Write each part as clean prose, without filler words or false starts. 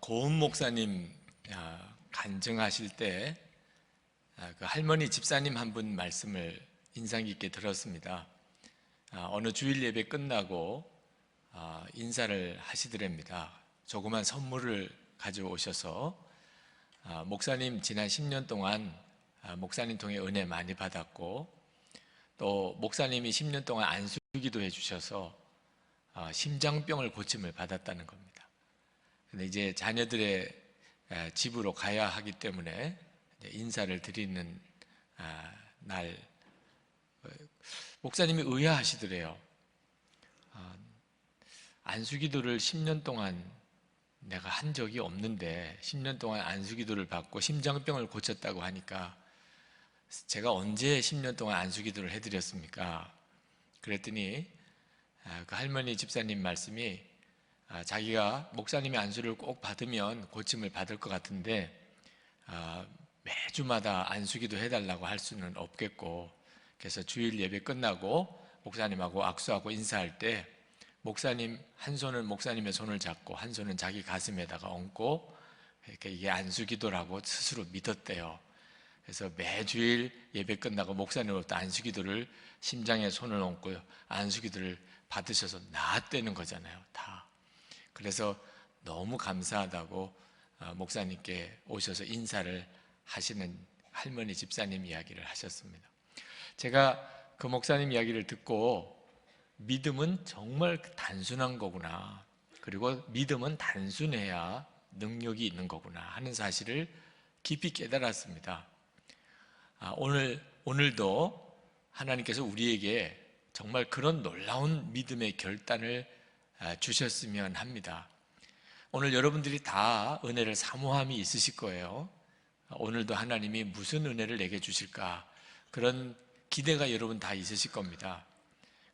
고은 목사님 간증하실 때 그 할머니 집사님 한 분 말씀을 인상 깊게 들었습니다. 어느 주일 예배 끝나고 인사를 하시더랍니다. 조그만 선물을 가져오셔서 목사님 지난 10년 동안 목사님 통해 은혜 많이 받았고, 또 목사님이 10년 동안 안수기도 해주셔서 심장병을 고침을 받았다는 겁니다. 근데 이제 자녀들의 집으로 가야 하기 때문에 인사를 드리는 날, 목사님이 의아하시더래요. 안수기도를 10년 동안 내가 한 적이 없는데 10년 동안 안수기도를 받고 심장병을 고쳤다고 하니까 제가 언제 10년 동안 안수기도를 해드렸습니까? 그랬더니 그 할머니 집사님 말씀이 자기가 목사님의 안수를 꼭 받으면 고침을 받을 것 같은데 매주마다 안수기도 해달라고 할 수는 없겠고, 그래서 주일 예배 끝나고 목사님하고 악수하고 인사할 때 목사님 한 손은 목사님의 손을 잡고 한 손은 자기 가슴에다가 얹고 이렇게 이게 안수기도라고 스스로 믿었대요. 그래서 매주일 예배 끝나고 목사님으로부터 안수기도를 심장에 손을 얹고 안수기도를 받으셔서 나았다는 거잖아요, 다. 그래서 너무 감사하다고 목사님께 오셔서 인사를 하시는 할머니 집사님 이야기를 하셨습니다. 제가 그 목사님 이야기를 듣고 믿음은 정말 단순한 거구나, 그리고 믿음은 단순해야 능력이 있는 거구나 하는 사실을 깊이 깨달았습니다. 오늘도 하나님께서 우리에게 정말 그런 놀라운 믿음의 결단을 주셨으면 합니다. 오늘 여러분들이 다 은혜를 사모함이 있으실 거예요. 오늘도 하나님이 무슨 은혜를 내게 주실까, 그런 기대가 여러분 다 있으실 겁니다.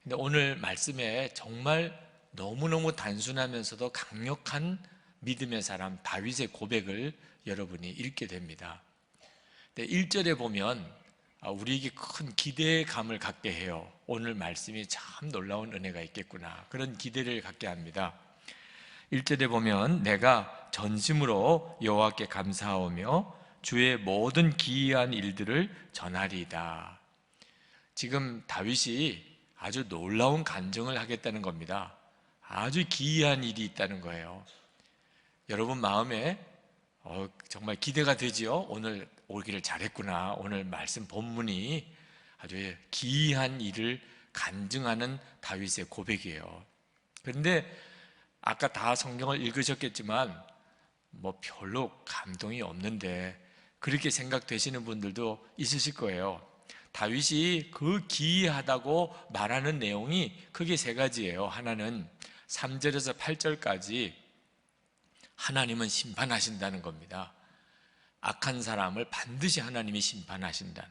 근데 오늘 말씀에 정말 너무너무 단순하면서도 강력한 믿음의 사람 다윗의 고백을 여러분이 읽게 됩니다. 1절에 보면 우리에게 큰 기대감을 갖게 해요. 오늘 말씀이 참 놀라운 은혜가 있겠구나, 그런 기대를 갖게 합니다. 1절에 보면 내가 전심으로 여호와께 감사하오며 주의 모든 기이한 일들을 전하리이다. 지금 다윗이 아주 놀라운 간증을 하겠다는 겁니다. 아주 기이한 일이 있다는 거예요. 여러분 마음에 정말 기대가 되지요? 오늘 오기를 잘했구나, 오늘 말씀 본문이 아주 기이한 일을 간증하는 다윗의 고백이에요. 그런데 아까 다 성경을 읽으셨겠지만 별로 감동이 없는데 그렇게 생각되시는 분들도 있으실 거예요. 다윗이 그 기이하다고 말하는 내용이 크게 세 가지예요. 하나는 3절에서 8절까지 하나님은 심판하신다는 겁니다. 악한 사람을 반드시 하나님이 심판하신다.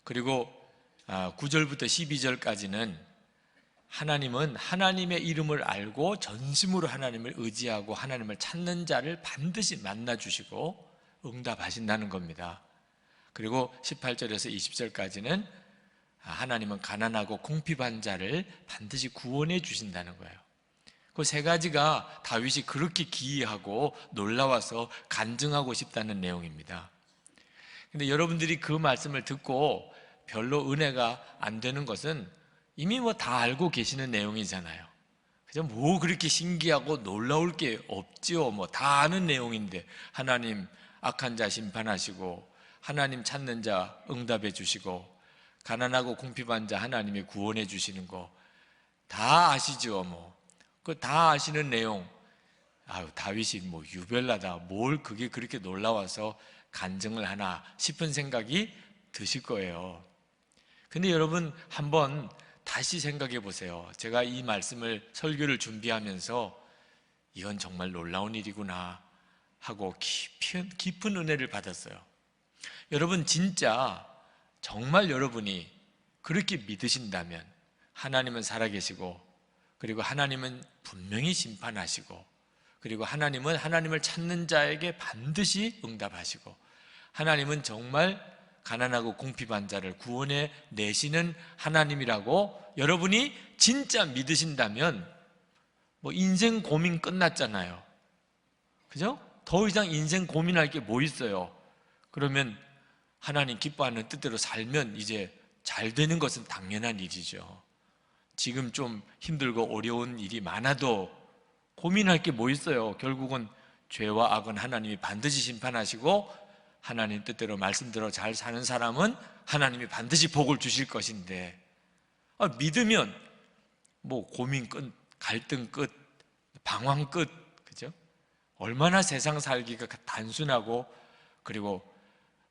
그리고 9절부터 12절까지는 하나님은 하나님의 이름을 알고 전심으로 하나님을 의지하고 하나님을 찾는 자를 반드시 만나주시고 응답하신다는 겁니다. 그리고 18절에서 20절까지는 하나님은 가난하고 궁핍한 자를 반드시 구원해 주신다는 거예요. 그 세 가지가 다윗이 그렇게 기이하고 놀라워서 간증하고 싶다는 내용입니다. 근데 여러분들이 그 말씀을 듣고 별로 은혜가 안 되는 것은 이미 다 알고 계시는 내용이잖아요. 그죠? 그렇게 신기하고 놀라울 게 없지요. 다 아는 내용인데 하나님 악한 자 심판하시고 하나님 찾는 자 응답해 주시고 가난하고 궁핍한 자 하나님이 구원해 주시는 거 다 아시죠. 그 다 아시는 내용, 다윗이 유별나다, 뭘 그게 그렇게 놀라워서 간증을 하나 싶은 생각이 드실 거예요. 근데 여러분 한번 다시 생각해 보세요. 제가 이 말씀을 설교를 준비하면서 이건 정말 놀라운 일이구나 하고 깊은 은혜를 받았어요. 여러분 진짜 정말 여러분이 그렇게 믿으신다면 하나님은 살아계시고, 그리고 하나님은 분명히 심판하시고, 그리고 하나님은 하나님을 찾는 자에게 반드시 응답하시고, 하나님은 정말 가난하고 궁핍한 자를 구원해 내시는 하나님이라고 여러분이 진짜 믿으신다면 인생 고민 끝났잖아요. 그죠? 더 이상 인생 고민할 게 뭐 있어요? 그러면 하나님 기뻐하는 뜻대로 살면 이제 잘 되는 것은 당연한 일이죠. 지금 좀 힘들고 어려운 일이 많아도 고민할 게 뭐 있어요? 결국은 죄와 악은 하나님이 반드시 심판하시고 하나님 뜻대로 말씀대로 잘 사는 사람은 하나님이 반드시 복을 주실 것인데, 믿으면 뭐 고민 끝, 갈등 끝, 방황 끝, 그죠? 얼마나 세상 살기가 단순하고 그리고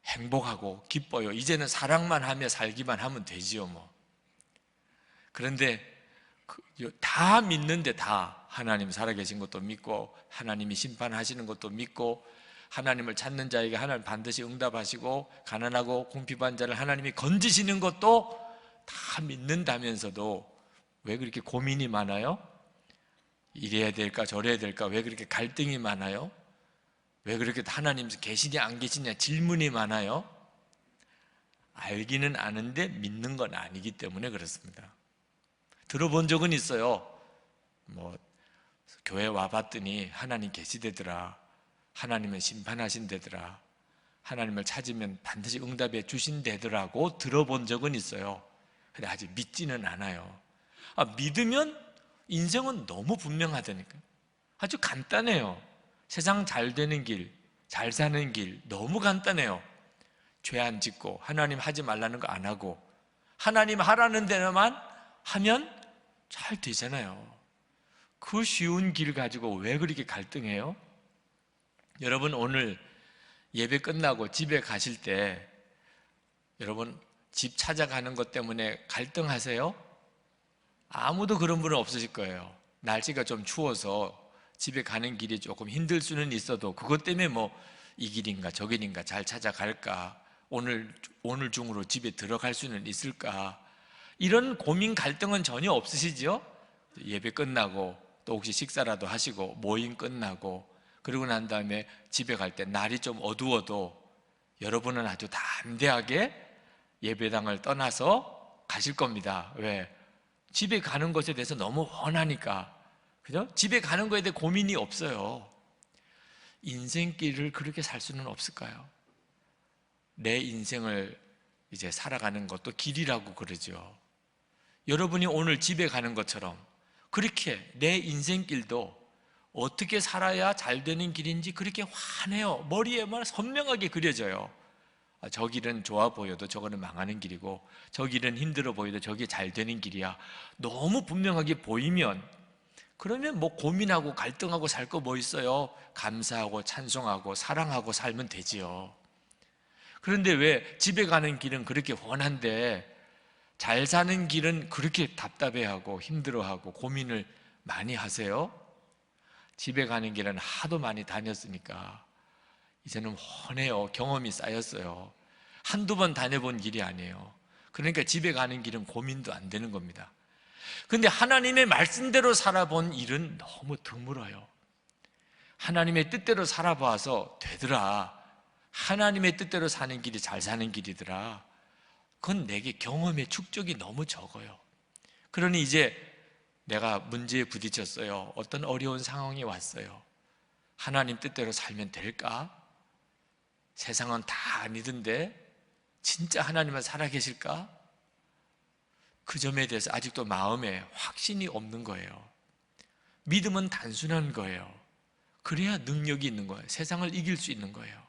행복하고 기뻐요. 이제는 사랑만 하며 살기만 하면 되지요 뭐. 그런데 다 믿는데, 다 하나님 살아계신 것도 믿고 하나님이 심판하시는 것도 믿고 하나님을 찾는 자에게 하나님 반드시 응답하시고 가난하고 궁핍한 자를 하나님이 건지시는 것도 다 믿는다면서도 왜 그렇게 고민이 많아요? 이래야 될까 저래야 될까? 왜 그렇게 갈등이 많아요? 왜 그렇게 하나님 계시냐 안 계시냐 질문이 많아요? 알기는 아는데 믿는 건 아니기 때문에 그렇습니다. 들어본 적은 있어요. 뭐 교회 와봤더니 하나님 계시대더라, 하나님은 심판하신대더라, 하나님을 찾으면 반드시 응답해 주신대더라고 들어본 적은 있어요. 근데 아직 믿지는 않아요. 믿으면 인생은 너무 분명하다니까요. 아주 간단해요. 세상 잘 되는 길, 잘 사는 길 너무 간단해요. 죄 안 짓고 하나님 하지 말라는 거 안 하고 하나님 하라는 데만 하면 잘 되잖아요. 그 쉬운 길 가지고 왜 그렇게 갈등해요? 여러분, 오늘 예배 끝나고 집에 가실 때 여러분 집 찾아가는 것 때문에 갈등하세요? 아무도 그런 분은 없으실 거예요. 날씨가 좀 추워서 집에 가는 길이 조금 힘들 수는 있어도 그것 때문에 뭐 이 길인가 저 길인가 잘 찾아갈까, 오늘 중으로 집에 들어갈 수는 있을까, 이런 고민 갈등은 전혀 없으시죠? 예배 끝나고 또 혹시 식사라도 하시고 모임 끝나고 그러고 난 다음에 집에 갈 때 날이 좀 어두워도 여러분은 아주 담대하게 예배당을 떠나서 가실 겁니다. 왜? 집에 가는 것에 대해서 너무 훤하니까. 그죠? 집에 가는 것에 대해 고민이 없어요. 인생길을 그렇게 살 수는 없을까요? 내 인생을 이제 살아가는 것도 길이라고 그러죠. 여러분이 오늘 집에 가는 것처럼 그렇게 내 인생길도 어떻게 살아야 잘 되는 길인지 그렇게 환해요. 머리에만 선명하게 그려져요. 저 길은 좋아 보여도 저거는 망하는 길이고, 저 길은 힘들어 보여도 저게 잘 되는 길이야. 너무 분명하게 보이면, 그러면 뭐 고민하고 갈등하고 살 거 뭐 있어요? 감사하고 찬송하고 사랑하고 살면 되지요. 그런데 왜 집에 가는 길은 그렇게 훤한데 잘 사는 길은 그렇게 답답해하고 힘들어하고 고민을 많이 하세요? 집에 가는 길은 하도 많이 다녔으니까 이제는 훤해요. 경험이 쌓였어요. 한두 번 다녀본 길이 아니에요. 그러니까 집에 가는 길은 고민도 안 되는 겁니다. 그런데 하나님의 말씀대로 살아본 일은 너무 드물어요. 하나님의 뜻대로 살아봐서 되더라, 하나님의 뜻대로 사는 길이 잘 사는 길이더라, 그건 내게 경험의 축적이 너무 적어요. 그러니 이제 내가 문제에 부딪혔어요. 어떤 어려운 상황이 왔어요. 하나님 뜻대로 살면 될까? 세상은 다 아니던데 진짜 하나님은 살아계실까? 그 점에 대해서 아직도 마음에 확신이 없는 거예요. 믿음은 단순한 거예요. 그래야 능력이 있는 거예요. 세상을 이길 수 있는 거예요.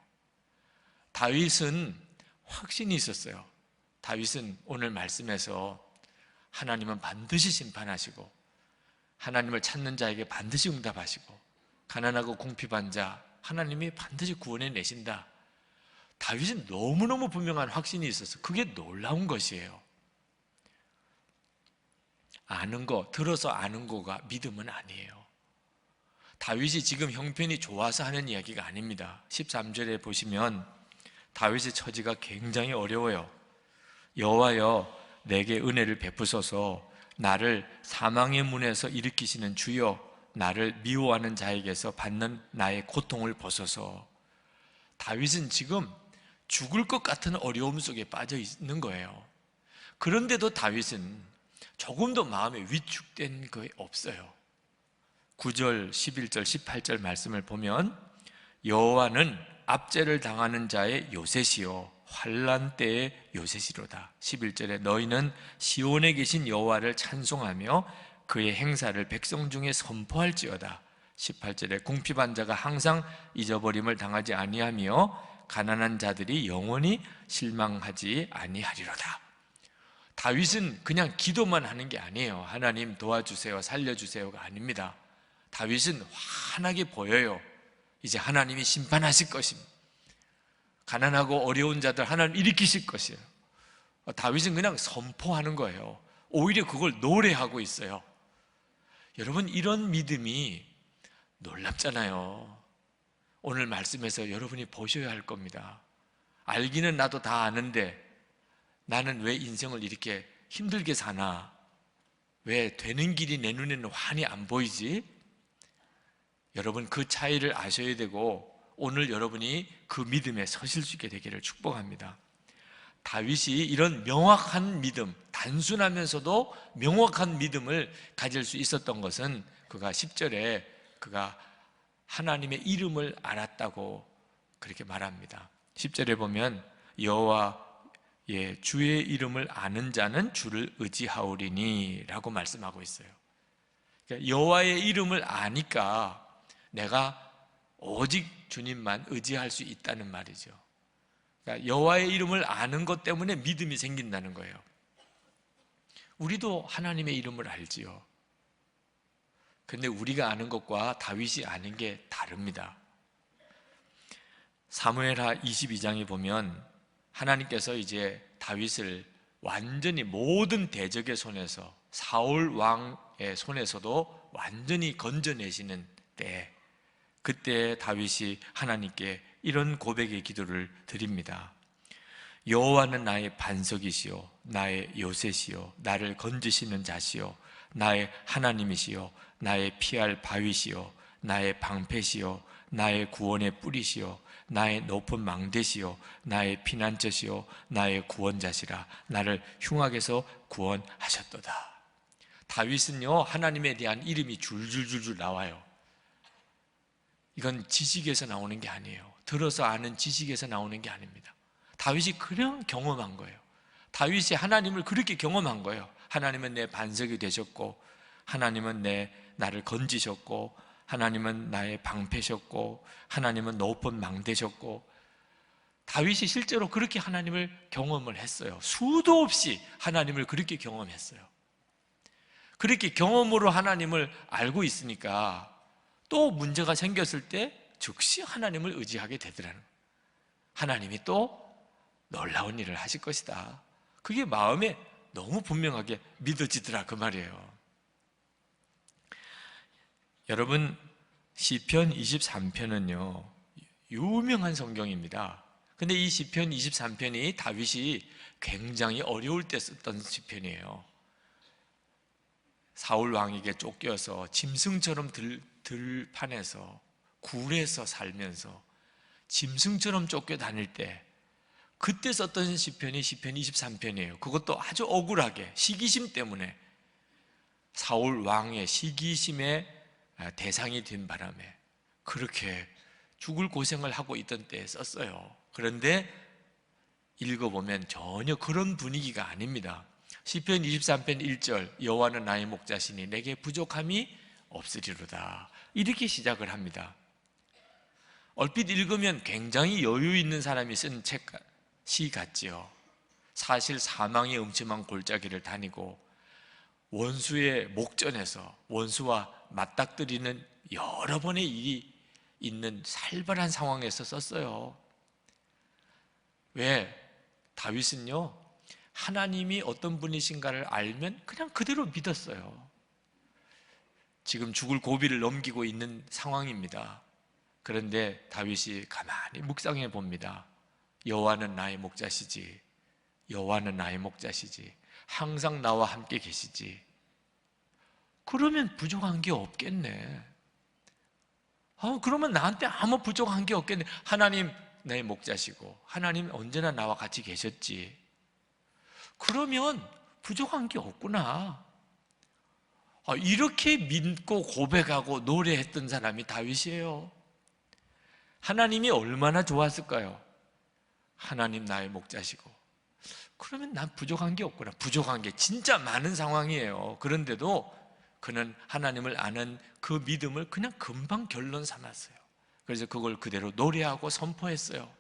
다윗은 확신이 있었어요. 다윗은 오늘 말씀에서 하나님은 반드시 심판하시고 하나님을 찾는 자에게 반드시 응답하시고 가난하고 궁핍한 자 하나님이 반드시 구원해 내신다. 다윗은 너무너무 분명한 확신이 있어서 그게 놀라운 것이에요. 아는 거, 들어서 아는 거가 믿음은 아니에요. 다윗이 지금 형편이 좋아서 하는 이야기가 아닙니다. 13절에 보시면 다윗의 처지가 굉장히 어려워요. 여호와여, 내게 은혜를 베푸소서. 나를 사망의 문에서 일으키시는 주여, 나를 미워하는 자에게서 받는 나의 고통을 보소서. 다윗은 지금 죽을 것 같은 어려움 속에 빠져 있는 거예요. 그런데도 다윗은 조금도 마음에 위축된 거 없어요. 9절, 11절, 18절 말씀을 보면 여호와는 압제를 당하는 자의 요새시요 환난 때의 요새시로다. 11절에 너희는 시온에 계신 여호와를 찬송하며 그의 행사를 백성 중에 선포할지어다. 18절에 궁핍한 자가 항상 잊어버림을 당하지 아니하며 가난한 자들이 영원히 실망하지 아니하리로다. 다윗은 그냥 기도만 하는 게 아니에요. 하나님 도와주세요, 살려주세요가 아닙니다. 다윗은 환하게 보여요. 이제 하나님이 심판하실 것입니다. 가난하고 어려운 자들 하나님 일으키실 것이에요. 다윗은 그냥 선포하는 거예요. 오히려 그걸 노래하고 있어요. 여러분, 이런 믿음이 놀랍잖아요. 오늘 말씀에서 여러분이 보셔야 할 겁니다. 알기는 나도 다 아는데 나는 왜 인생을 이렇게 힘들게 사나? 왜 되는 길이 내 눈에는 환히 안 보이지? 여러분, 그 차이를 아셔야 되고 오늘 여러분이 그 믿음에 서실 수 있게 되기를 축복합니다. 다윗이 이런 명확한 믿음, 단순하면서도 명확한 믿음을 가질 수 있었던 것은 그가 10절에 그가 하나님의 이름을 알았다고 그렇게 말합니다. 10절에 보면 여호와의 주의 이름을 아는 자는 주를 의지하오리니 라고 말씀하고 있어요. 그러니까 여호와의 이름을 아니까 내가 오직 주님만 의지할 수 있다는 말이죠. 그러니까 여호와의 이름을 아는 것 때문에 믿음이 생긴다는 거예요. 우리도 하나님의 이름을 알지요. 그런데 우리가 아는 것과 다윗이 아는 게 다릅니다. 사무엘하 22장에 보면 하나님께서 이제 다윗을 완전히 모든 대적의 손에서, 사울 왕의 손에서도 완전히 건져내시는 때, 그때 다윗이 하나님께 이런 고백의 기도를 드립니다. 여호와는 나의 반석이시요 나의 요새시요 나를 건지시는 자시요 나의 하나님이시요 나의 피할 바위시요 나의 방패시요 나의 구원의 뿌리시요 나의 높은 망대시요 나의 피난처시요 나의 구원자시라. 나를 흉악에서 구원하셨도다. 다윗은요, 하나님에 대한 이름이 줄줄줄줄 나와요. 이건 지식에서 나오는 게 아니에요. 들어서 아는 지식에서 나오는 게 아닙니다. 다윗이 그냥 경험한 거예요. 다윗이 하나님을 그렇게 경험한 거예요. 하나님은 내 반석이 되셨고, 하나님은 나를 건지셨고, 하나님은 나의 방패셨고, 하나님은 높은 망대셨고, 다윗이 실제로 그렇게 하나님을 경험을 했어요. 수도 없이 하나님을 그렇게 경험했어요. 그렇게 경험으로 하나님을 알고 있으니까 또 문제가 생겼을 때 즉시 하나님을 의지하게 되더라는 거예요. 하나님이 또 놀라운 일을 하실 것이다. 그게 마음에 너무 분명하게 믿어지더라 그 말이에요. 여러분, 시편 23편은요 유명한 성경입니다. 근데 이 시편 23편이 다윗이 굉장히 어려울 때 썼던 시편이에요. 사울 왕에게 쫓겨서 짐승처럼 들판에서 굴에서 살면서 짐승처럼 쫓겨 다닐 때 그때 썼던 시편이 시편 23편이에요. 그것도 아주 억울하게 시기심 때문에 사울 왕의 시기심의 대상이 된 바람에 그렇게 죽을 고생을 하고 있던 때에 썼어요. 그런데 읽어보면 전혀 그런 분위기가 아닙니다. 시편 23편 1절 여호와는 나의 목자시니 내게 부족함이 없으리로다, 이렇게 시작을 합니다. 얼핏 읽으면 굉장히 여유 있는 사람이 쓴 시 같지요. 사실 사망의 음침한 골짜기를 다니고 원수의 목전에서 원수와 맞닥뜨리는 여러 번의 일이 있는 살벌한 상황에서 썼어요. 왜? 다윗은요 하나님이 어떤 분이신가를 알면 그냥 그대로 믿었어요. 지금 죽을 고비를 넘기고 있는 상황입니다. 그런데 다윗이 가만히 묵상해 봅니다. 여호와는 나의 목자시지, 여호와는 나의 목자시지, 항상 나와 함께 계시지. 그러면 부족한 게 없겠네. 그러면 나한테 아무 부족한 게 없겠네. 하나님 내 목자시고 하나님 언제나 나와 같이 계셨지. 그러면 부족한 게 없구나. 이렇게 믿고 고백하고 노래했던 사람이 다윗이에요. 하나님이 얼마나 좋았을까요? 하나님 나의 목자시고, 그러면 난 부족한 게 없구나. 부족한 게 진짜 많은 상황이에요. 그런데도 그는 하나님을 아는 그 믿음을 그냥 금방 결론 삼았어요. 그래서 그걸 그대로 노래하고 선포했어요.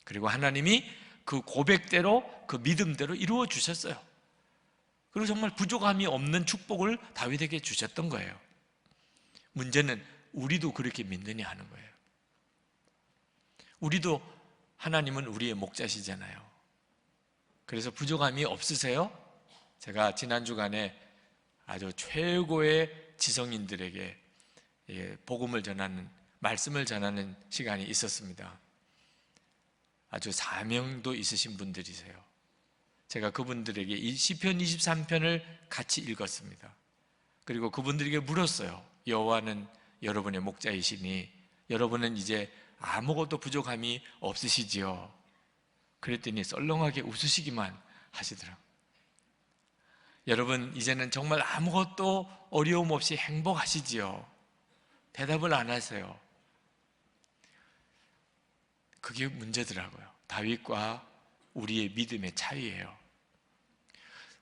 그리고 하나님이 그 고백대로, 그 믿음대로 이루어 주셨어요. 그리고 정말 부족함이 없는 축복을 다윗에게 주셨던 거예요. 문제는 우리도 그렇게 믿느냐 하는 거예요. 우리도 하나님은 우리의 목자시잖아요. 그래서 부족함이 없으세요? 제가 지난 주간에 아주 최고의 지성인들에게 복음을 전하는, 말씀을 전하는 시간이 있었습니다. 아주 사명도 있으신 분들이세요. 제가 그분들에게 이 시편 23편을 같이 읽었습니다. 그리고 그분들에게 물었어요. 여호와는 여러분의 목자이시니 여러분은 이제 아무것도 부족함이 없으시지요? 그랬더니 썰렁하게 웃으시기만 하시더라고요. 여러분 이제는 정말 아무것도 어려움 없이 행복하시지요? 대답을 안 하세요. 그게 문제더라고요. 다윗과 우리의 믿음의 차이예요.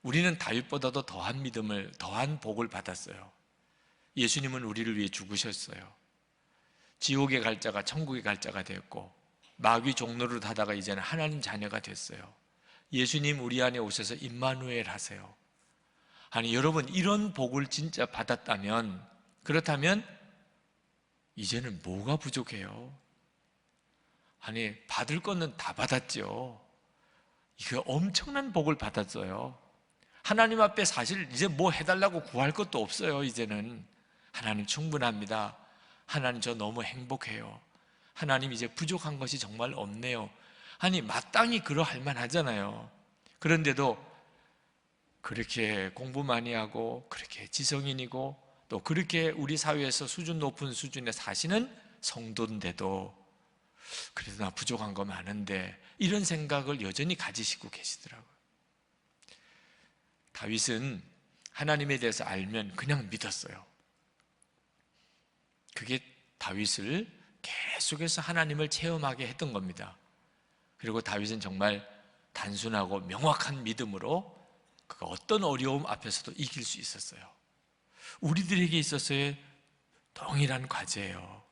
우리는 다윗보다도 더한 믿음을, 더한 복을 받았어요. 예수님은 우리를 위해 죽으셨어요. 지옥에 갈 자가 천국에 갈 자가 되었고, 마귀 종로를 타다가 이제는 하나님 자녀가 됐어요. 예수님 우리 안에 오셔서 임마누엘 하세요. 아니 여러분, 이런 복을 진짜 받았다면, 그렇다면 이제는 뭐가 부족해요? 아니 받을 거는 다 받았죠. 이거 엄청난 복을 받았어요. 하나님 앞에 사실 이제 뭐 해달라고 구할 것도 없어요. 이제는 하나님 충분합니다. 하나님 저 너무 행복해요. 하나님 이제 부족한 것이 정말 없네요. 아니 마땅히 그러할 만하잖아요. 그런데도 그렇게 공부 많이 하고 그렇게 지성인이고 또 그렇게 우리 사회에서 수준 높은 수준에 사시는 성도인데도 그래도 나 부족한 거 많은데, 이런 생각을 여전히 가지시고 계시더라고요. 다윗은 하나님에 대해서 알면 그냥 믿었어요. 그게 다윗을 계속해서 하나님을 체험하게 했던 겁니다. 그리고 다윗은 정말 단순하고 명확한 믿음으로 그 어떤 어려움 앞에서도 이길 수 있었어요. 우리들에게 있어서의 동일한 과제예요.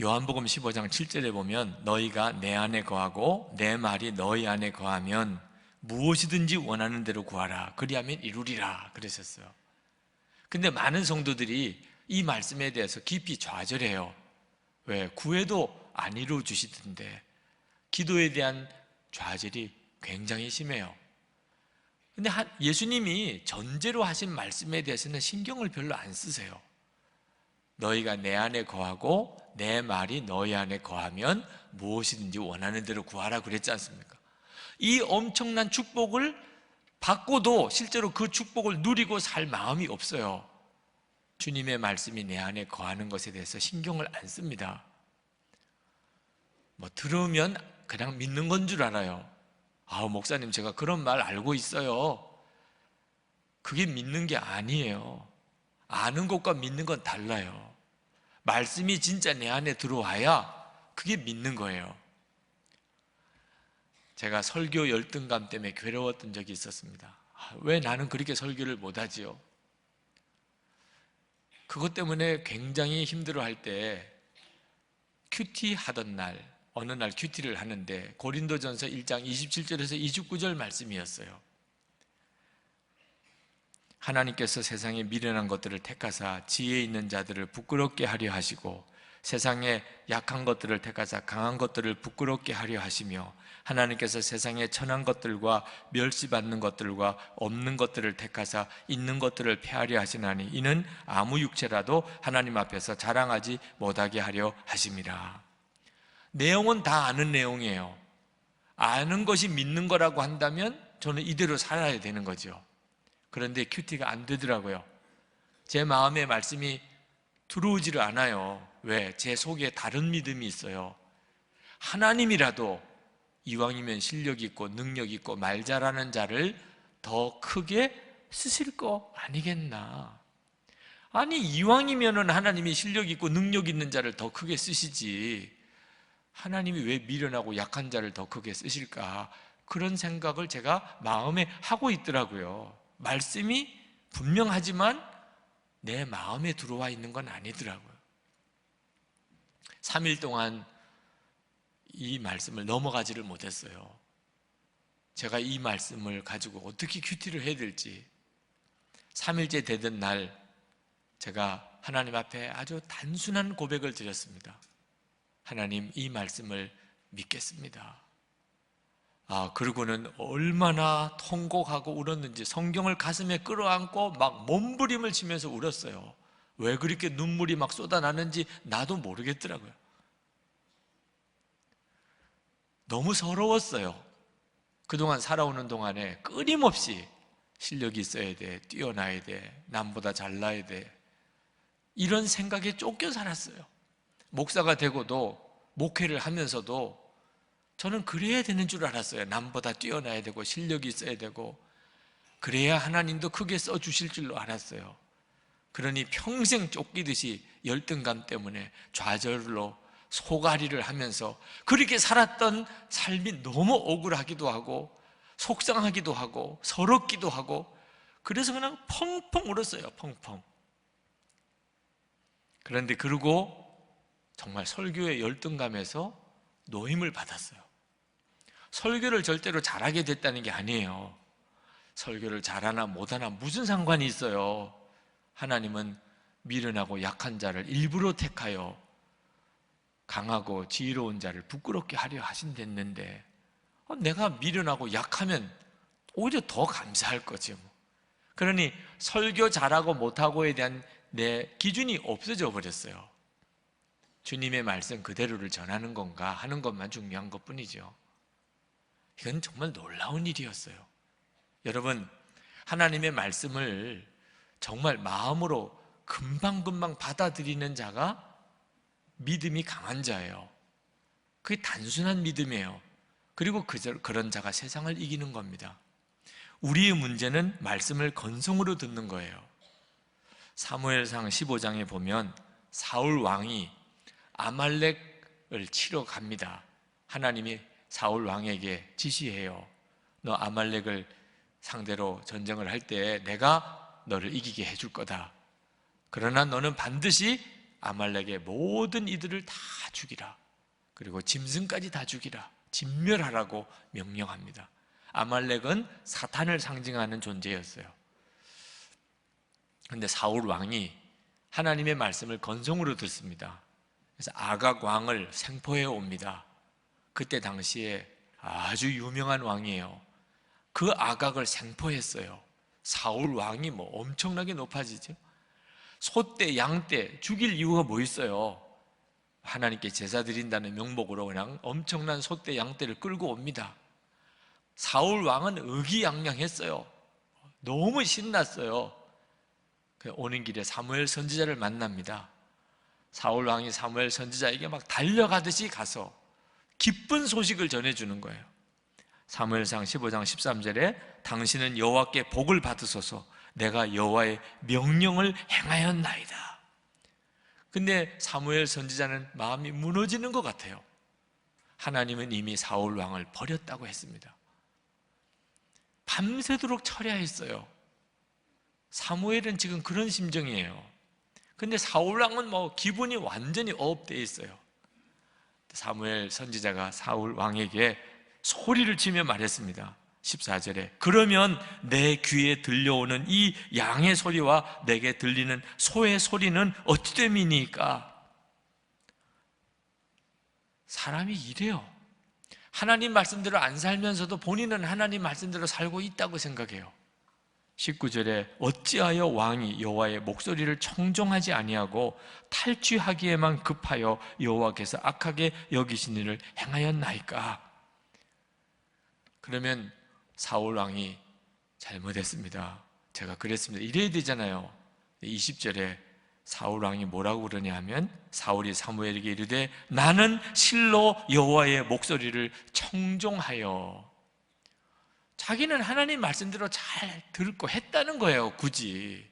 요한복음 15장 7절에 보면 너희가 내 안에 거하고 내 말이 너희 안에 거하면 무엇이든지 원하는 대로 구하라 그리하면 이루리라 그러셨어요. 근데 많은 성도들이 이 말씀에 대해서 깊이 좌절해요. 왜? 구해도 안 이루어 주시던데. 기도에 대한 좌절이 굉장히 심해요. 근데 예수님이 전제로 하신 말씀에 대해서는 신경을 별로 안 쓰세요. 너희가 내 안에 거하고 내 말이 너희 안에 거하면 무엇이든지 원하는 대로 구하라 그랬지 않습니까? 이 엄청난 축복을 받고도 실제로 그 축복을 누리고 살 마음이 없어요. 주님의 말씀이 내 안에 거하는 것에 대해서 신경을 안 씁니다. 뭐 들으면 그냥 믿는 건 줄 알아요. 목사님 제가 그런 말 알고 있어요. 그게 믿는 게 아니에요. 아는 것과 믿는 건 달라요. 말씀이 진짜 내 안에 들어와야 그게 믿는 거예요. 제가 설교 열등감 때문에 괴로웠던 적이 있었습니다. 왜 나는 그렇게 설교를 못하지요? 그것 때문에 굉장히 힘들어할 때 큐티 하던 날, 어느 날 큐티를 하는데 고린도전서 1장 27절에서 29절 말씀이었어요. 하나님께서 세상에 미련한 것들을 택하사 지혜 있는 자들을 부끄럽게 하려 하시고 세상에 약한 것들을 택하사 강한 것들을 부끄럽게 하려 하시며 하나님께서 세상에 천한 것들과 멸시받는 것들과 없는 것들을 택하사 있는 것들을 폐하려 하시나니 이는 아무 육체라도 하나님 앞에서 자랑하지 못하게 하려 하심이라. 내용은 다 아는 내용이에요. 아는 것이 믿는 거라고 한다면 저는 이대로 살아야 되는 거죠. 그런데 큐티가 안 되더라고요. 제 마음에 말씀이 들어오지를 않아요. 왜? 제 속에 다른 믿음이 있어요. 하나님이라도 이왕이면 실력 있고 능력 있고 말 잘하는 자를 더 크게 쓰실 거 아니겠나. 아니, 이왕이면은 하나님이 실력 있고 능력 있는 자를 더 크게 쓰시지, 하나님이 왜 미련하고 약한 자를 더 크게 쓰실까? 그런 생각을 제가 마음에 하고 있더라고요. 말씀이 분명하지만 내 마음에 들어와 있는 건 아니더라고요. 3일 동안 이 말씀을 넘어가지를 못했어요. 제가 이 말씀을 가지고 어떻게 큐티를 해야 될지. 3일째 되던 날 제가 하나님 앞에 아주 단순한 고백을 드렸습니다. 하나님, 이 말씀을 믿겠습니다. 그러고는 얼마나 통곡하고 울었는지 성경을 가슴에 끌어안고 막 몸부림을 치면서 울었어요. 왜 그렇게 눈물이 막 쏟아나는지 나도 모르겠더라고요. 너무 서러웠어요. 그동안 살아오는 동안에 끊임없이 실력이 있어야 돼, 뛰어나야 돼, 남보다 잘나야 돼, 이런 생각에 쫓겨 살았어요. 목사가 되고도, 목회를 하면서도 저는 그래야 되는 줄 알았어요. 남보다 뛰어나야 되고 실력이 있어야 되고, 그래야 하나님도 크게 써주실 줄로 알았어요. 그러니 평생 쫓기듯이 열등감 때문에 좌절로 소가리를 하면서 그렇게 살았던 삶이 너무 억울하기도 하고 속상하기도 하고 서럽기도 하고, 그래서 그냥 펑펑 울었어요. 펑펑. 그런데 그러고 정말 설교의 열등감에서 노임을 받았어요. 설교를 절대로 잘하게 됐다는 게 아니에요. 설교를 잘하나 못하나 무슨 상관이 있어요. 하나님은 미련하고 약한 자를 일부러 택하여 강하고 지혜로운 자를 부끄럽게 하려 하신댔는데, 내가 미련하고 약하면 오히려 더 감사할 거지 뭐. 그러니 설교 잘하고 못하고에 대한 내 기준이 없어져 버렸어요. 주님의 말씀 그대로를 전하는 건가 하는 것만 중요한 것뿐이죠. 이건 정말 놀라운 일이었어요. 여러분, 하나님의 말씀을 정말 마음으로 금방금방 받아들이는 자가 믿음이 강한 자예요. 그게 단순한 믿음이에요. 그리고 그런 자가 세상을 이기는 겁니다. 우리의 문제는 말씀을 건성으로 듣는 거예요. 사무엘상 15장에 보면 사울 왕이 아말렉을 치러 갑니다. 하나님이 사울 왕에게 지시해요. 너 아말렉을 상대로 전쟁을 할 때 내가 너를 이기게 해줄 거다. 그러나 너는 반드시 아말렉의 모든 이들을 다 죽이라. 그리고 짐승까지 다 죽이라. 진멸하라고 명령합니다. 아말렉은 사탄을 상징하는 존재였어요. 그런데 사울 왕이 하나님의 말씀을 건성으로 듣습니다. 그래서 아각 왕을 생포해 옵니다. 그때 당시에 아주 유명한 왕이에요. 그 아각을 생포했어요. 사울 왕이 뭐 엄청나게 높아지죠. 소떼, 양떼 죽일 이유가 뭐 있어요? 하나님께 제사 드린다는 명목으로 그냥 엄청난 소떼, 양떼를 끌고 옵니다. 사울 왕은 의기양양했어요. 너무 신났어요. 오는 길에 사무엘 선지자를 만납니다. 사울 왕이 사무엘 선지자에게 막 달려가듯이 가서 기쁜 소식을 전해주는 거예요. 사무엘상 15장 13절에 당신은 여호와께 복을 받으소서, 내가 여호와의 명령을 행하였나이다. 근데 사무엘 선지자는 마음이 무너지는 것 같아요. 하나님은 이미 사울 왕을 버렸다고 했습니다. 밤새도록 철야했어요. 사무엘은 지금 그런 심정이에요. 근데 사울 왕은 뭐 기분이 완전히 업되어 있어요. 사무엘 선지자가 사울 왕에게 소리를 치며 말했습니다. 14절에 그러면 내 귀에 들려오는 이 양의 소리와 내게 들리는 소의 소리는 어찌 됨이니까? 사람이 이래요. 하나님 말씀대로 안 살면서도 본인은 하나님 말씀대로 살고 있다고 생각해요. 19절에 어찌하여 왕이 여호와의 목소리를 청종하지 아니하고 탈취하기에만 급하여 여호와께서 악하게 여기신 일을 행하였나이까? 그러면 사울 왕이 잘못했습니다. 제가 그랬습니다. 이래야 되잖아요. 20절에 사울 왕이 뭐라고 그러냐 하면 사울이 사무엘에게 이르되 나는 실로 여호와의 목소리를 청종하여. 자기는 하나님 말씀대로 잘 듣고 했다는 거예요. 굳이.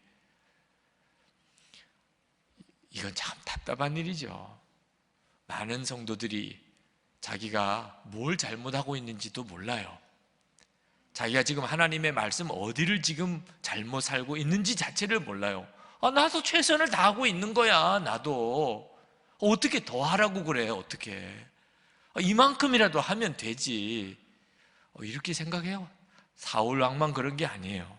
이건 참 답답한 일이죠. 많은 성도들이 자기가 뭘 잘못하고 있는지도 몰라요. 자기가 지금 하나님의 말씀 어디를 지금 잘못 살고 있는지 자체를 몰라요. 나도 최선을 다하고 있는 거야. 나도 어떻게 더 하라고 그래? 어떻게 이만큼이라도 하면 되지. 이렇게 생각해요. 사울 왕만 그런 게 아니에요.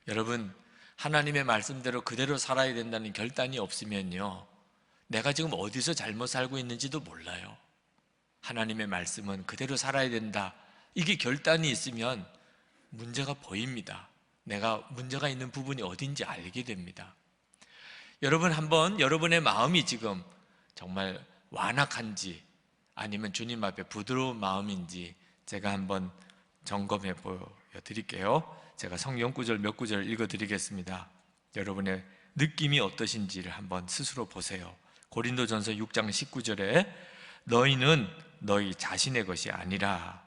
여러분, 하나님의 말씀대로 그대로 살아야 된다는 결단이 없으면요, 내가 지금 어디서 잘못 살고 있는지도 몰라요. 하나님의 말씀은 그대로 살아야 된다, 이게 결단이 있으면 문제가 보입니다. 내가 문제가 있는 부분이 어딘지 알게 됩니다. 여러분, 한번 여러분의 마음이 지금 정말 완악한지 아니면 주님 앞에 부드러운 마음인지 제가 한번 점검해 보여드릴게요. 제가 성경 구절 몇 구절 읽어드리겠습니다. 여러분의 느낌이 어떠신지를 한번 스스로 보세요. 고린도전서 6장 19절에 너희는 너희 자신의 것이 아니라,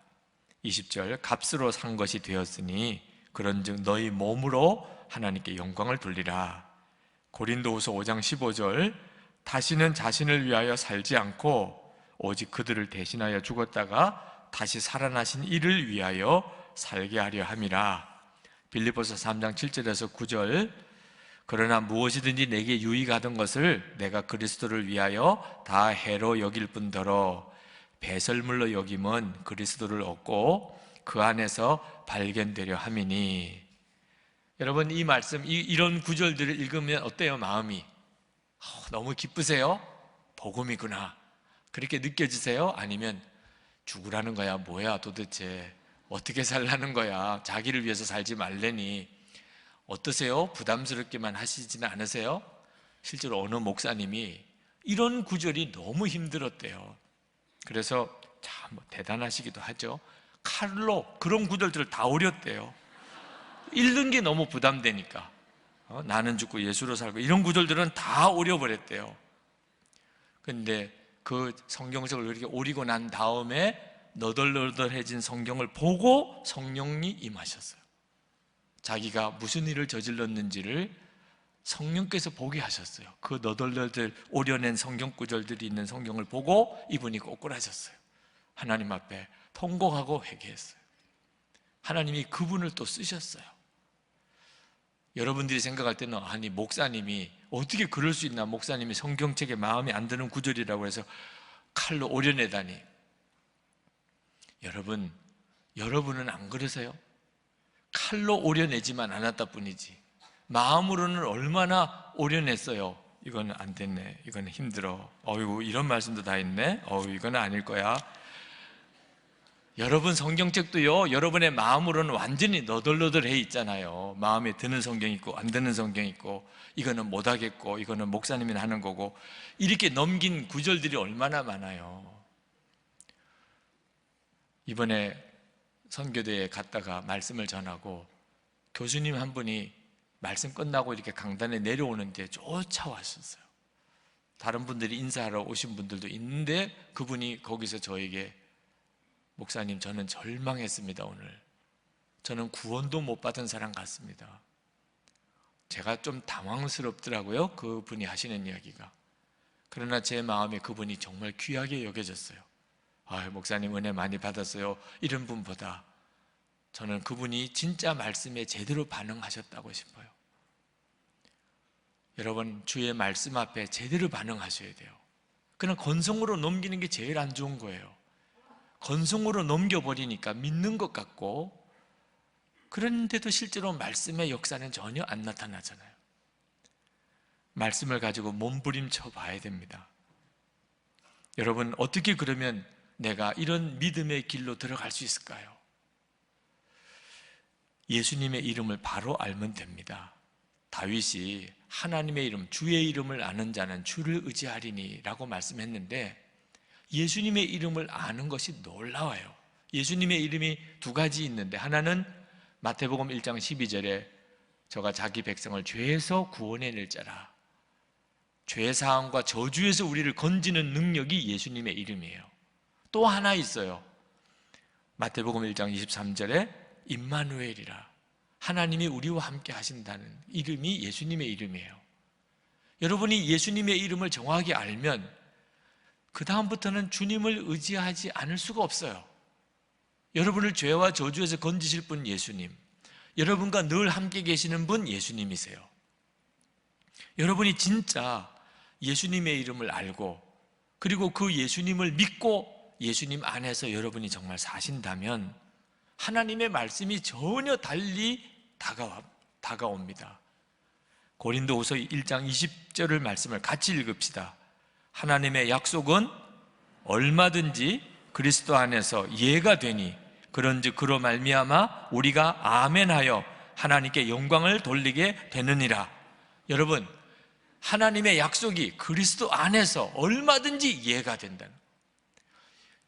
20절, 값으로 산 것이 되었으니 그런즉 너희 몸으로 하나님께 영광을 돌리라. 고린도후서 5장 15절, 다시는 자신을 위하여 살지 않고 오직 그들을 대신하여 죽었다가 다시 살아나신 이를 위하여 살게 하려 함이라. 빌립보서 3장 7절에서 9절, 그러나 무엇이든지 내게 유익하던 것을 내가 그리스도를 위하여 다 해로 여길 뿐더러 배설물로 여김은 그리스도를 얻고 그 안에서 발견되려 함이니. 여러분, 이 말씀, 이런 구절들을 읽으면 어때요? 마음이 너무 기쁘세요? 복음이구나, 그렇게 느껴지세요? 아니면 죽으라는 거야, 뭐야 도대체, 어떻게 살라는 거야, 자기를 위해서 살지 말래니, 어떠세요? 부담스럽게만 하시지는 않으세요? 실제로 어느 목사님이 이런 구절이 너무 힘들었대요. 그래서 참 대단하시기도 하죠. 칼로 그런 구절들을 다 오렸대요. 읽는 게 너무 부담되니까. 나는 죽고 예수로 살고, 이런 구절들은 다 오려버렸대요. 근데 그 성경책을 이렇게 오리고 난 다음에 너덜너덜해진 성경을 보고 성령이 임하셨어요. 자기가 무슨 일을 저질렀는지를 성령께서 보게 하셨어요. 그 너덜너덜 오려낸 성경 구절들이 있는 성경을 보고 이분이 꼬꾸라졌어요. 하나님 앞에 통곡하고 회개했어요. 하나님이 그분을 또 쓰셨어요. 여러분들이 생각할 때는 아니, 목사님이 어떻게 그럴 수 있나, 목사님이 성경책에 마음에 안 드는 구절이라고 해서 칼로 오려내다니. 여러분은 안 그러세요? 칼로 오려내지만 않았다 뿐이지 마음으로는 얼마나 오려냈어요. 이거는 안 됐네, 이거는 힘들어, 어이구 이런 말씀도 다 있네, 이거는 아닐 거야. 여러분 성경책도요, 여러분의 마음으로는 완전히 너덜너덜해 있잖아요. 마음에 드는 성경 있고 안 드는 성경 있고, 이거는 못하겠고 이거는 목사님이 하는 거고, 이렇게 넘긴 구절들이 얼마나 많아요. 이번에 선교대에 갔다가 말씀을 전하고 교수님 한 분이 말씀 끝나고 이렇게 강단에 내려오는데 쫓아왔었어요. 다른 분들이 인사하러 오신 분들도 있는데 그분이 거기서 저에게, 목사님 저는 절망했습니다. 오늘 저는 구원도 못 받은 사람 같습니다. 제가 좀 당황스럽더라고요, 그분이 하시는 이야기가. 그러나 제 마음에 그분이 정말 귀하게 여겨졌어요. 목사님 은혜 많이 받았어요, 이런 분보다 저는 그분이 진짜 말씀에 제대로 반응하셨다고 싶어요. 여러분, 주의 말씀 앞에 제대로 반응하셔야 돼요. 그냥 건성으로 넘기는 게 제일 안 좋은 거예요. 건성으로 넘겨버리니까 믿는 것 같고, 그런데도 실제로 말씀의 역사는 전혀 안 나타나잖아요. 말씀을 가지고 몸부림쳐 봐야 됩니다. 여러분, 어떻게 그러면 내가 이런 믿음의 길로 들어갈 수 있을까요? 예수님의 이름을 바로 알면 됩니다. 다윗이 하나님의 이름, 주의 이름을 아는 자는 주를 의지하리니 라고 말씀했는데, 예수님의 이름을 아는 것이 놀라워요. 예수님의 이름이 두 가지 있는데, 하나는 마태복음 1장 12절에 저가 자기 백성을 죄에서 구원해낼 자라, 죄사함과 저주에서 우리를 건지는 능력이 예수님의 이름이에요. 또 하나 있어요. 마태복음 1장 23절에 임마누엘이라, 하나님이 우리와 함께 하신다는 이름이 예수님의 이름이에요. 여러분이 예수님의 이름을 정확히 알면 그 다음부터는 주님을 의지하지 않을 수가 없어요. 여러분을 죄와 저주에서 건지실 분 예수님, 여러분과 늘 함께 계시는 분 예수님이세요. 여러분이 진짜 예수님의 이름을 알고 그리고 그 예수님을 믿고 예수님 안에서 여러분이 정말 사신다면 하나님의 말씀이 전혀 달리 다가옵니다. 고린도후서 1장 20절을 말씀을 같이 읽읍시다. 하나님의 약속은 얼마든지 그리스도 안에서 예가 되니 그런즉 그로 말미암아 우리가 아멘하여 하나님께 영광을 돌리게 되느니라. 여러분, 하나님의 약속이 그리스도 안에서 얼마든지 이해가 된다는,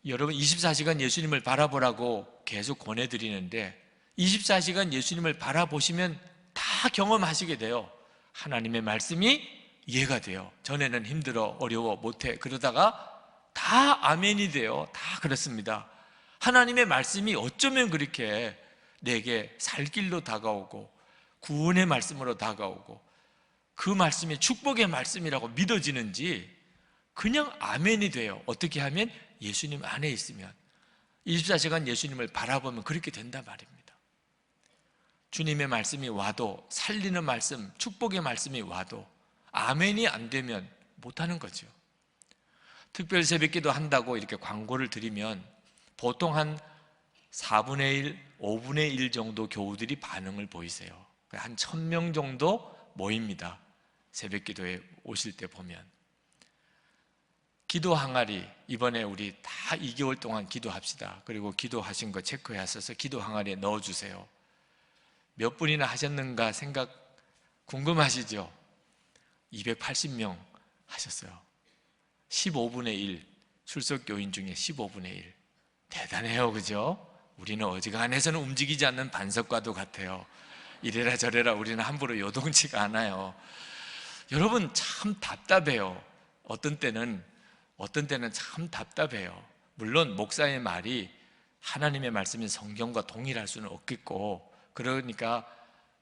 여러분 24시간 예수님을 바라보라고 계속 권해드리는데 24시간 예수님을 바라보시면 다 경험하시게 돼요. 하나님의 말씀이 이해가 돼요. 전에는 힘들어, 어려워, 못해 그러다가 다 아멘이 돼요. 다 그렇습니다. 하나님의 말씀이 어쩌면 그렇게 내게 살 길로 다가오고 구원의 말씀으로 다가오고 그 말씀이 축복의 말씀이라고 믿어지는지 그냥 아멘이 돼요. 어떻게 하면? 예수님 안에 있으면, 24시간 예수님을 바라보면 그렇게 된단 말입니다. 주님의 말씀이 와도, 살리는 말씀, 축복의 말씀이 와도 아멘이 안 되면 못하는 거죠. 특별 새벽기도 한다고 이렇게 광고를 드리면 보통 한 4분의 1, 5분의 1 정도 교우들이 반응을 보이세요. 한 1000명 정도 모입니다. 새벽기도에 오실 때 보면. 기도 항아리, 이번에 우리 다 2개월 동안 기도합시다. 그리고 기도하신 거 체크해 하셔서 기도 항아리에 넣어주세요. 몇 분이나 하셨는가 생각 궁금하시죠? 280명 하셨어요. 15분의 1, 출석교인 중에 15분의 1. 대단해요, 그죠? 우리는 어지간해서는 움직이지 않는 반석과도 같아요. 이래라 저래라 우리는 함부로 요동치가 않아요. 여러분 참 답답해요. 어떤 때는 참 답답해요. 물론 목사의 말이 하나님의 말씀인 성경과 동일할 수는 없겠고, 그러니까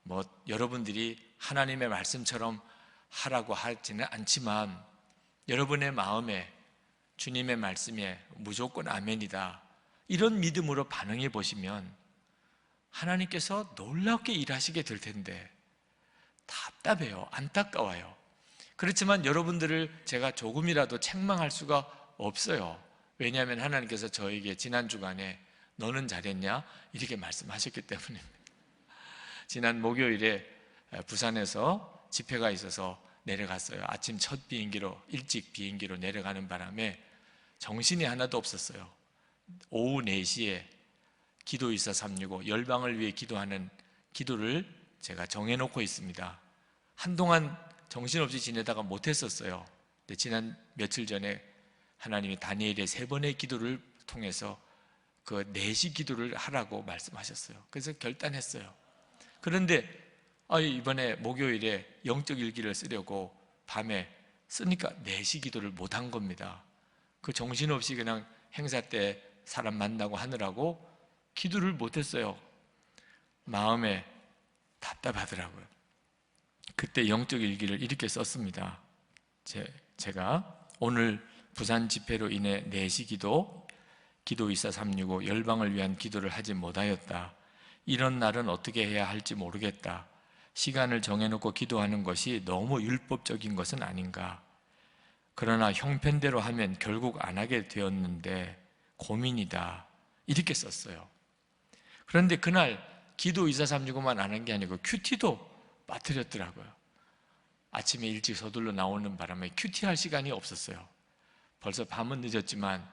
뭐 여러분들이 하나님의 말씀처럼 하라고 하지는 않지만 여러분의 마음에 주님의 말씀에 무조건 아멘이다, 이런 믿음으로 반응해 보시면 하나님께서 놀랍게 일하시게 될 텐데 답답해요. 안타까워요. 그렇지만 여러분들을 제가 조금이라도 책망할 수가 없어요. 왜냐하면 하나님께서 저에게 지난 주간에 너는 잘했냐? 이렇게 말씀하셨기 때문입니다. 지난 목요일에 부산에서 집회가 있어서 내려갔어요. 아침 첫 비행기로, 일찍 비행기로 내려가는 바람에 정신이 하나도 없었어요. 오후 4시에 기도이사 365 열방을 위해 기도하는 기도를 제가 정해놓고 있습니다. 한동안 정신없이 지내다가 못했었어요. 근데 지난 며칠 전에 하나님이 다니엘의 3번의 기도를 통해서 그 4시 기도를 하라고 말씀하셨어요. 그래서 결단했어요. 그런데 이번에 목요일에 영적 일기를 쓰려고 밤에 쓰니까 4시 기도를 못한 겁니다. 그 정신없이 그냥 행사 때 사람 만나고 하느라고 기도를 못했어요. 마음에 답답하더라고요. 그때 영적 일기를 이렇게 썼습니다. 제가 오늘 부산 집회로 인해 4시 기도이사 365 열방을 위한 기도를 하지 못하였다. 이런 날은 어떻게 해야 할지 모르겠다. 시간을 정해놓고 기도하는 것이 너무 율법적인 것은 아닌가. 그러나 형편대로 하면 결국 안 하게 되었는데 고민이다. 이렇게 썼어요. 그런데 그날 기도이사 365만 안 한 게 아니고 큐티도 빠뜨렸더라고요. 아침에 일찍 서둘러 나오는 바람에 큐티할 시간이 없었어요. 벌써 밤은 늦었지만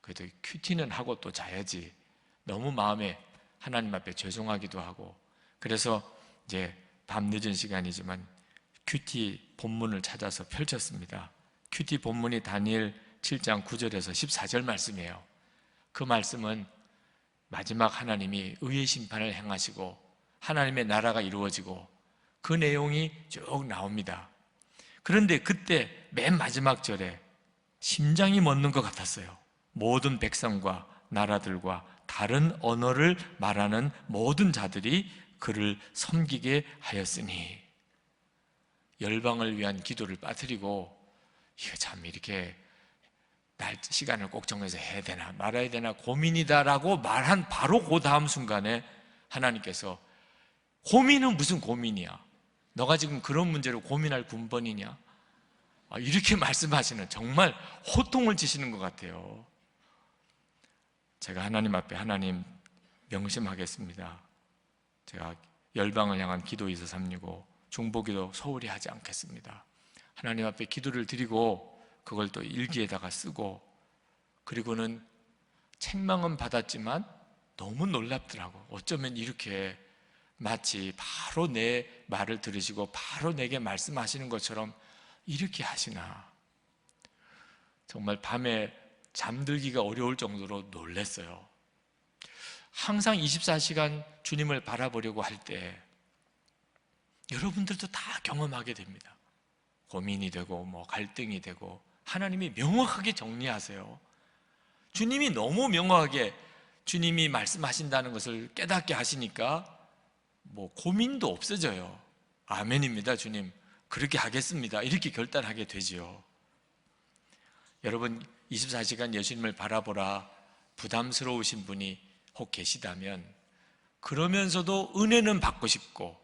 그래도 큐티는 하고 또 자야지. 너무 마음에 하나님 앞에 죄송하기도 하고, 그래서 이제 밤 늦은 시간이지만 큐티 본문을 찾아서 펼쳤습니다. 큐티 본문이 다니엘 7장 9절에서 14절 말씀이에요. 그 말씀은 마지막 하나님이 의의 심판을 행하시고 하나님의 나라가 이루어지고 그 내용이 쭉 나옵니다. 그런데 그때 맨 마지막 절에 심장이 멎는 것 같았어요. 모든 백성과 나라들과 다른 언어를 말하는 모든 자들이 그를 섬기게 하였으니. 열방을 위한 기도를 빠뜨리고 이거 참 이렇게 시간을 꼭 정해서 해야 되나 말아야 되나 고민이다라고 말한 바로 그 다음 순간에 하나님께서 고민은 무슨 고민이야? 너가 지금 그런 문제로 고민할 군번이냐? 이렇게 말씀하시는, 정말 호통을 치시는 것 같아요. 제가 하나님 앞에, 하나님 명심하겠습니다. 제가 열방을 향한 기도 2436 중보기도 소홀히 하지 않겠습니다. 하나님 앞에 기도를 드리고 그걸 또 일기에다가 쓰고, 그리고는 책망은 받았지만 너무 놀랍더라고. 어쩌면 이렇게 마치 바로 내 말을 들으시고 바로 내게 말씀하시는 것처럼 이렇게 하시나. 정말 밤에 잠들기가 어려울 정도로 놀랐어요. 항상 24시간 주님을 바라보려고 할 때 여러분들도 다 경험하게 됩니다. 고민이 되고 갈등이 되고, 하나님이 명확하게 정리하세요. 주님이 너무 명확하게 주님이 말씀하신다는 것을 깨닫게 하시니까 고민도 없어져요. 아멘입니다. 주님 그렇게 하겠습니다. 이렇게 결단하게 되지요. 여러분 24시간 예수님을 바라보라 부담스러우신 분이 혹 계시다면, 그러면서도 은혜는 받고 싶고,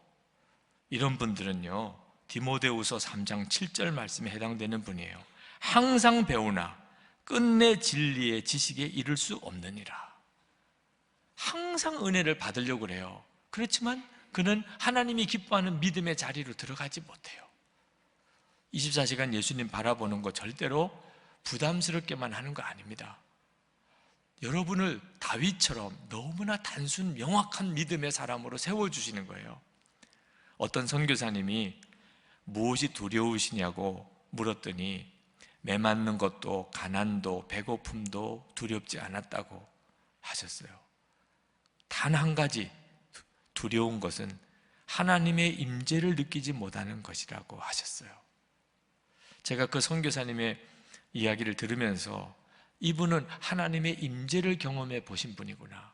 이런 분들은요 디모데후서 3장 7절 말씀에 해당되는 분이에요. 항상 배우나 끝내 진리의 지식에 이를 수 없느니라. 항상 은혜를 받으려고 그래요. 그렇지만 그는 하나님이 기뻐하는 믿음의 자리로 들어가지 못해요. 24시간 예수님 바라보는 거 절대로 부담스럽게만 하는 거 아닙니다. 여러분을 다윗처럼 너무나 단순 명확한 믿음의 사람으로 세워주시는 거예요. 어떤 선교사님이 무엇이 두려우시냐고 물었더니 매맞는 것도 가난도 배고픔도 두렵지 않았다고 하셨어요. 단 한 가지 두려운 것은 하나님의 임재를 느끼지 못하는 것이라고 하셨어요. 제가 그 선교사님의 이야기를 들으면서 이분은 하나님의 임재를 경험해 보신 분이구나,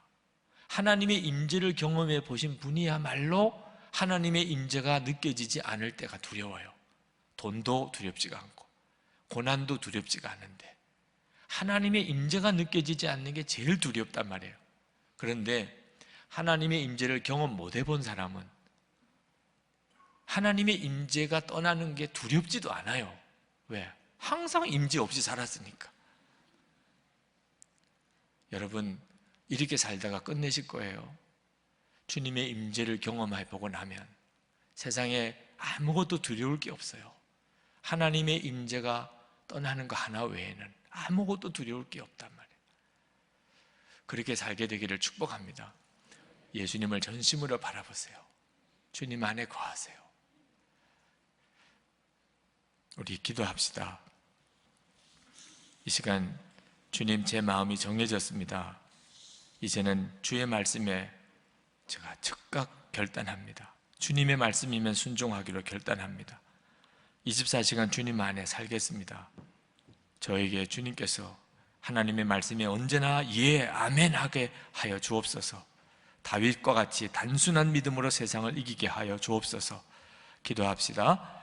하나님의 임재를 경험해 보신 분이야말로 하나님의 임재가 느껴지지 않을 때가 두려워요. 돈도 두렵지가 않고 고난도 두렵지가 않은데 하나님의 임재가 느껴지지 않는 게 제일 두렵단 말이에요. 그런데 하나님의 임재를 경험 못 해본 사람은 하나님의 임재가 떠나는 게 두렵지도 않아요. 왜? 항상 임재 없이 살았으니까. 여러분 이렇게 살다가 끝내실 거예요. 주님의 임재를 경험해 보고 나면 세상에 아무것도 두려울 게 없어요. 하나님의 임재가 떠나는 거 하나 외에는 아무것도 두려울 게 없단 말이에요. 그렇게 살게 되기를 축복합니다. 예수님을 전심으로 바라보세요. 주님 안에 거하세요. 우리 기도합시다. 이 시간 주님, 제 마음이 정해졌습니다. 이제는 주의 말씀에 제가 즉각 결단합니다. 주님의 말씀이면 순종하기로 결단합니다. 24시간 주님 안에 살겠습니다. 저에게 주님께서 하나님의 말씀에 언제나 예, 아멘 하게 하여 주옵소서. 다윗과 같이 단순한 믿음으로 세상을 이기게 하여 주옵소서. 기도합시다.